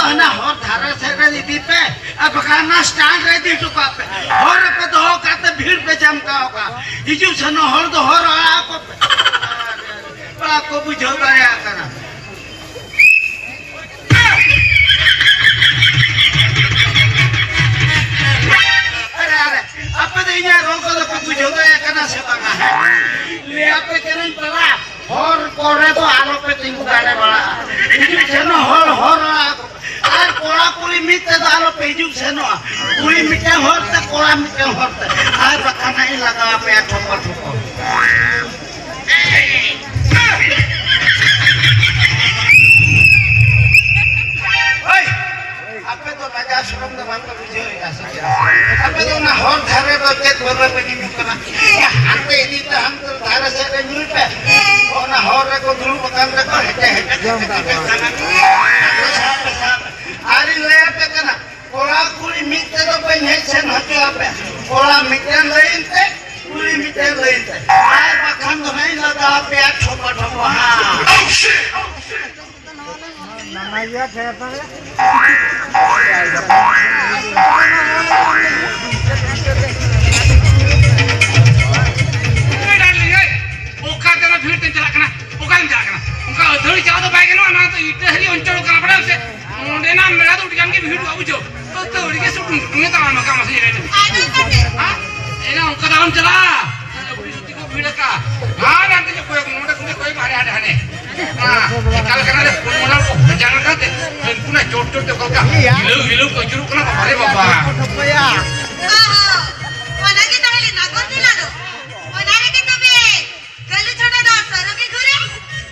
तो है ना हर धारा से रे दी पे अब खाना स्टैंड रे दी टुका पे हर पे तो हो करते भीड़ पे चमका होगा हिजू से न हर तो हर आपको बड़ा को बुझो गया करना अरे अरे अब तो ये रोक तो बुझो गया करना से बना है ले आप करें पड़ा हर करे तो आलो पे तिंगु गाड़े बड़ा हिजू से न हर আর কোড়া পুরি মিতে দালো পেজু সেনো পুরি মিতে হরতে কোড়া মিতে হরতে আর বাখানাই লাগা পে ঠোপা ঠোপা ওই আপে তো রাজা শ্রম দে বাংলা বুঝে আসে আপে তো না হর ধারে তো কেত বরবে পেনি মিতনা হাতে দিতে হাম তো ধারে সে রে মিলতে ওনা হর রে কো দুলু বকান রে কো হেটে আরে লেতে কেনা কোড়া কুড়ি মিতে তো পেনে সেন হতে আপে কোড়া মিতে লইতে কুড়ি মিতে লইতে আর বাখান তো নাই লাগা আপে ঠোপা ঠোপা নানাইয়া খেতা রে ओका तेरा भीड़ ते चला कना ओका नहीं चला कना उनका अधड़ी चाव तो बैग ना ना तो इटे हरी अंचल कना पड़ा से मुंडे ना मेरा तो उठन के भीड़ बाबू जो तो उड़ी के सुट तुम्हें तो आना का मसे रे हां एना उनका दाम चला सुती को भीड़ का हां ना तो कोई मुंडे कोई मारे हटे हने हां कल कना रे मुंडा को जान का दे पुना चोट चोट को का हिलो को जुरु कना अरे बाबा भैया आहा वना के तहले नागोर दिला दो वना रे के तबे गलू छोड़ा दा सरोगे घुरे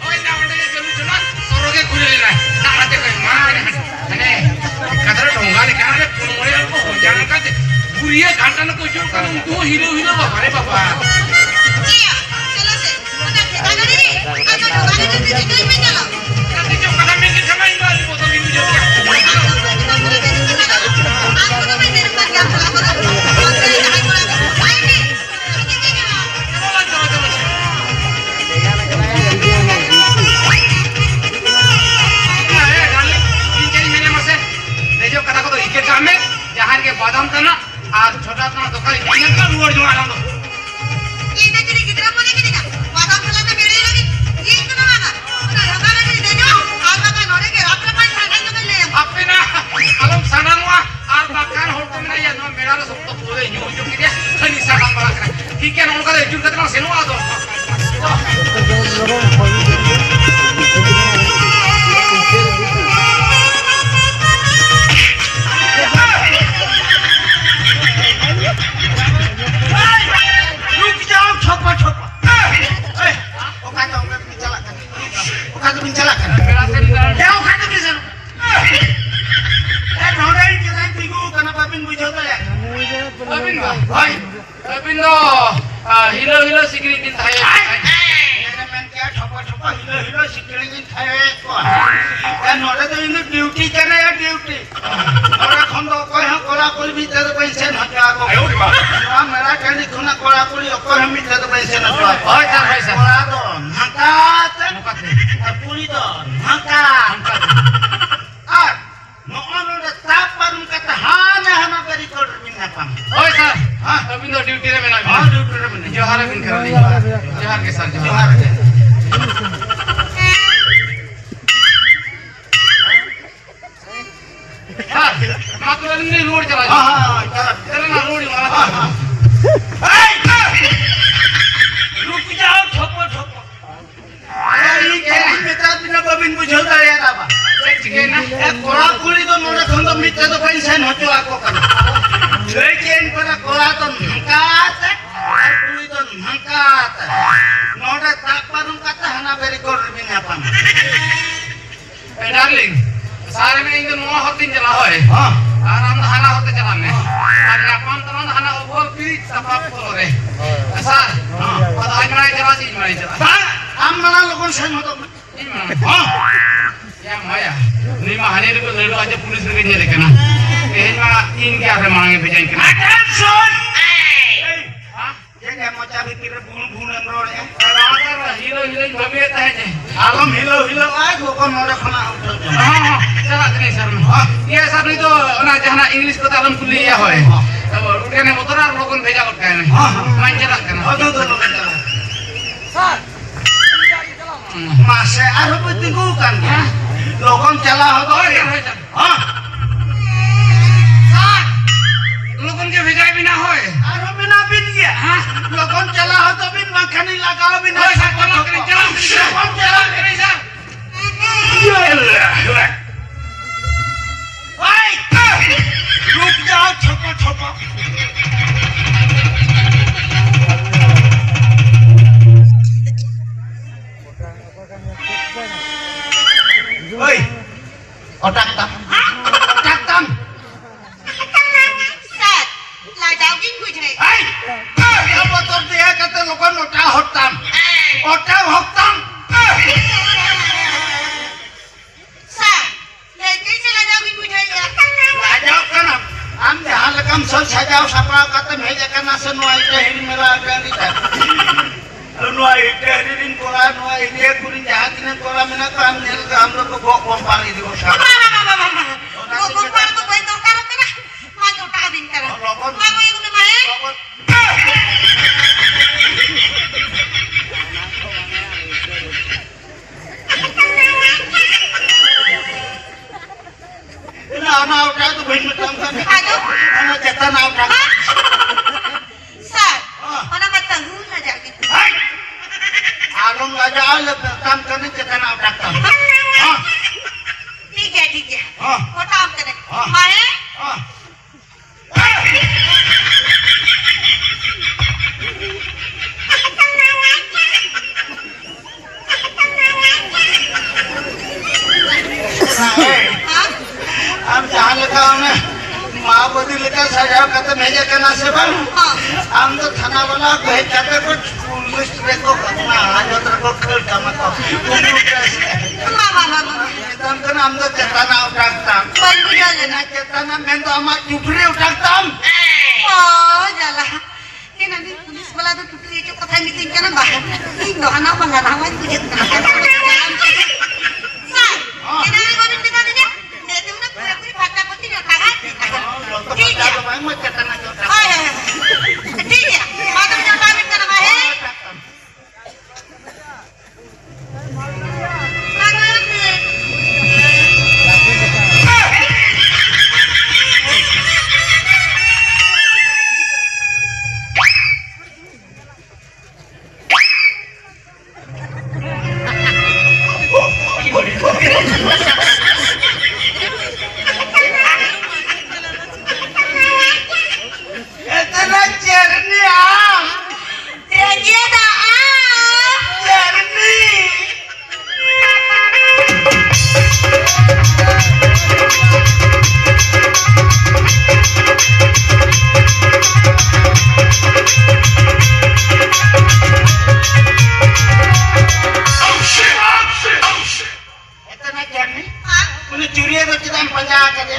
ओय ना वडे गलू छोड़ा सरोगे घुरे ना नाते कोई मारे हने कदर ढोंगा ले कना रे पुनोरे को जान का दे पुरिए घंटा न को जुरु कना उनको हिलो बाबा रे बाबा किया चलो से उना ठेका गाड़ी रे आ तो ढोंगा ले दे दे में चलो कते जो कदम में के समय वाली बोतल में जो क्या आपको मैं तेरे पर क्या चला करो और तेरे हाथ में आई नहीं जो कथा को इके काम में जहां के बादाम तना आज छोटा तना दुकान इने का रोड जो आना ये देखिए कितना बोले कि देखा बादाम चला तो मेरे लगी ये इतना ना ना रंगा ने दे दो और बाका नोरे के रात में पानी साडा तो ले अपने ना अलम साडानुआ और बाकान होल को में या नो मेरा रो सब तो पूरे जो के खनी साडा बड़ा कर ठीक है उनका एजुर कतना सेनो आ दो हिलो हिलो सिकरी दिन थाए एने में क्या ठोपा ठोपा हिलो हिलो सिकरी दिन थाए को ए नोरे तो इन ड्यूटी करे या ड्यूटी नोरे खंडो कोई हम कोला कोली भीतर तो पैसे न जा को आ मेरा कहनी खुना कोला कोली कोई हम भीतर तो पैसे न जा ओए चल पैसा कोला तो नकात पूरी तो नकात आ नो नो ताप पर उनका तहान हना करी कोड मिना पाम ओए सर हां अभी तो ड्यूटी रे में ना हां ड्यूटी रे में जोहार बिन कर ली जोहार के सर जोहार हां मातुरन ने रोड चला हां चला ना रोड वाला रुक जाओ ठोपो ठोपो अरे ये मित्र बिना बबिन बुझो दा यार बाबा ठीक है ना ए कोड़ा कुली तो मोरे खंड मित्र तो पैसा न हटो आको करना लेकिन पर कोड़ा तो नकात और कुली तो नकात नोडे तापरुम कता हना बेरी कोड बिना पान ए डार्लिंग सारे में इंदन नो हतिन चला होय हां आराम हना होते चला में और जापान तो हना ओवर पीच सपाप को रे सर हां और आज मराई चला चीज मराई चला हम मना लोगन से मत हां या माया नीमा हने को लड़ो आज पुलिस ने जे देखना एहमा इन के आरे मांगे भेजाई के अटेंशन ए हां ये के मचा भीतर भून भून रोड है हिलो भाभी है आलम हिलो आज लोगों नोरे खना हाँ चला नहीं सर ये सर नहीं तो ना जहाँ इंग्लिश को तालम कुली या होए अब उनके ने मोटर और लोगों भेजा करते हैं माइन चला करना सर मासे आरो बेतिगु kan लोगों चला हो तो हां सर लोगों के भेजा भी ना होए आरो बिना बिन गया हां लोगों चला हो तो बिन मखनी लगाओ बिना सर चला करें सर रुक जाओ छोपा Oi, otak tam. Sir, là jogging kuj hai. Ai, ya motor dia kata lokan otak hotam. Otak hotam. Sir, lagi se la jogging kuj hai ya. Ajak kan am jahan lekam sajau sapa kata meja kana senua ite hiri mela gani ta. Nua ite hiri kora nua ite kurin jahat inen kora mena kam nel kam lo ko bok pari di usaha. Lo kompar to bai to karo kana. Ma to ta din karo. Ma ko iku me mae. Ana utak tu bhin matam kan. Aduh. Ana jatan utak. Sir, ona matang la jogging. Hai. Alom raja al काम करने जतना उtak tam. हां ठीक है हाँ। वो काम करे हाँ। माए हां हाँ हम जहाँ लगा हमें माँ बोली लगा सजाओ कहते मेजे करना से बन हाँ हम तो थाना वाला कहे कहते कुछ पुलिस को करना आज उधर को खेल कमा तो मामा एकदम करना हम तो चेतना उठाता बन बुझा लेना चेतना मैं तो हमारे चुपड़ी उठाता oh jala ke nanti pulis bala tu tutu itu kata meeting kana bahar ini dohana bangga nama itu jet kana sir ke nanti kau minta tadi dia itu na pura pura fakta putih na kagat ठीक है मैं चेतना उठाता हां ठीक है मालूम जब काम करना है इतना चरनी आम dia dah चरनी इतना चरनी उन्हें चुरिया तो चिदाम पंजा कर दे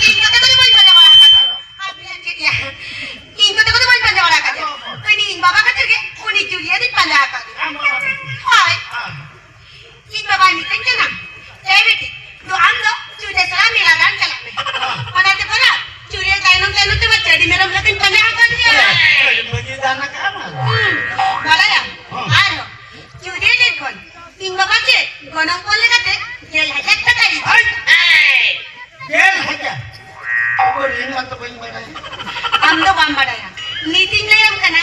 ini kata tu boleh panjang orang kata apa yang dia ini kata tu boleh panjang orang kata ini bapa kata ke ini Julia di panjang kata hai ini bapa ini tension na बेटी तो हम लोग चूड़े सला मेरा गान चला पता तो पड़ा चूड़े काइनों तो बच्चे मेरा लेकिन पंजा कर दिया बगी जाना कहाँ बड़ा या आरो चूड़े देखोन तीन बाबा के गनों को लेकर जेल है जब तक आई जेल है क्या वो रिंग मत कोई बड़ा हम तो बम बढ़ाया मीटिंग ले हम करना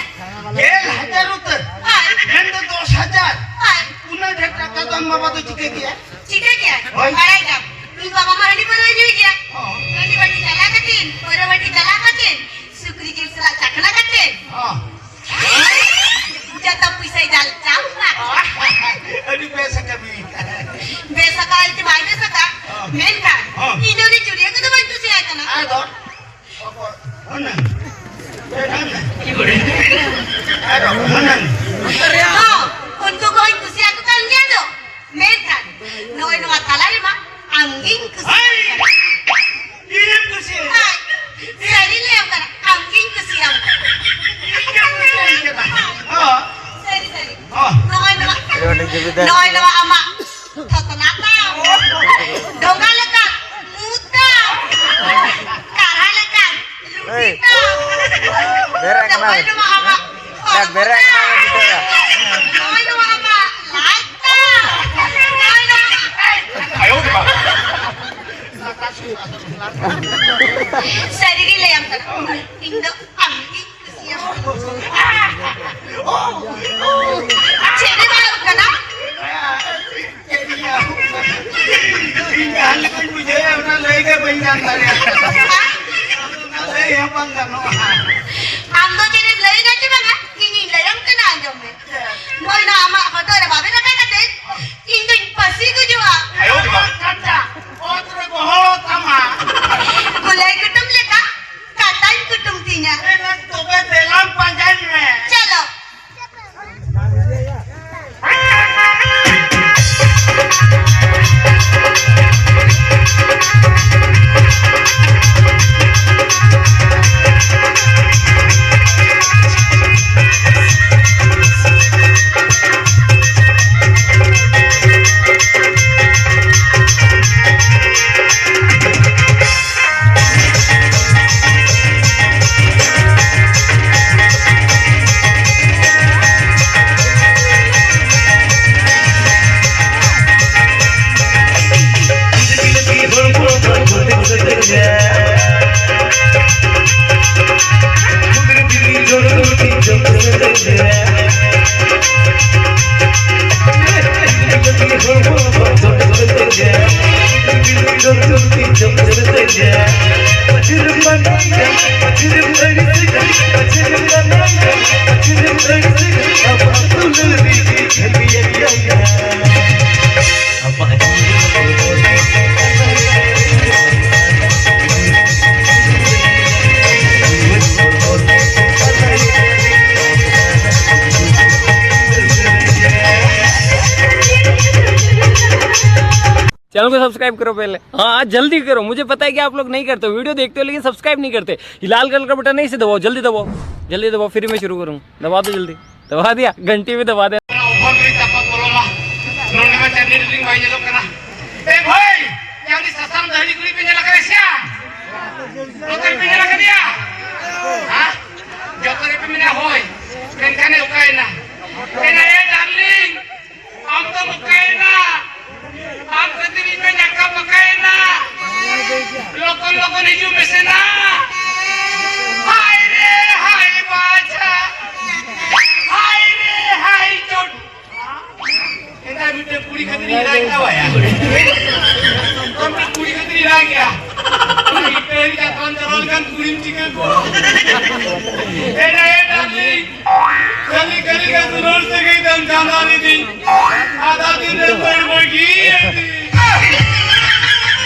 जेल 1000 रुपए हां मैं तो 2000 हां पुनः ढेर टका तो हम बाबा तो चिके किया ठीक है क्या बड़ा का तीन बाबा मारनी पर नहीं हुई क्या पहली बाटी चला कतीन और बाटी चला कतीन सुक्री जेल सला चखना कतीन हां जब पैसा डाल चाहूंगा अरे पैसा कभी बेसका इतने भाई बेसका मेन का इन्होंने चुड़िया को तो बंटू से आया था ना आ दो होना ये ना आ दो होना हाँ उनको कोई खुशी आको kan dia do मेन का नोए नोआ ताला रे माँ अंगिंग खुशी ये खुशी हाय सही ले हम कर अंगिंग खुशी हम हां सही सही हां नोए Noy nawa ama. Totonata. Donga lekat. Muta. Karha lekat. Lupita. Noy nawa ama. Noy nawa ama. Lata. Noy nawa. Sarigi layam tak. Indo amgi siap. Ceri baru kana? Tinggal kan bujaya udah lagi banyak tadi. Lagi apa enggak no? Ando ceri lagi nggak cuma nggak? Ini layam kena aja me. Noy na ama foto ada babe na kaya deh. Indo pasti ku juga. Ayo kata. Otro koholo tama. Kulai kutum leka. Katain kutum tinya. Enak tobe dalam panjangnya. Chalo. Channel को subscribe करो पहले। हाँ जल्दी करो, मुझे पता है कि आप लोग नहीं करते हो, वीडियो देखते हो लेकिन सब्सक्राइब नहीं करते। ये लाल कलर का बटन नहीं से दबाओ, जल्दी दबाओ, जल्दी दबाओ, फिर मैं शुरू करूँ। दबा दो जल्दी, दबा दिया, घंटी भी दबा दे। लोगों ने जो में से ना हाय रे हाय बाजा हाय रे हाय चोट इतना बिटे पूरी खतरी लाग क्या हुआ यार तुम पूरी खतरी लाग गया इतने का कौन चलाल kan पूरी चिकन को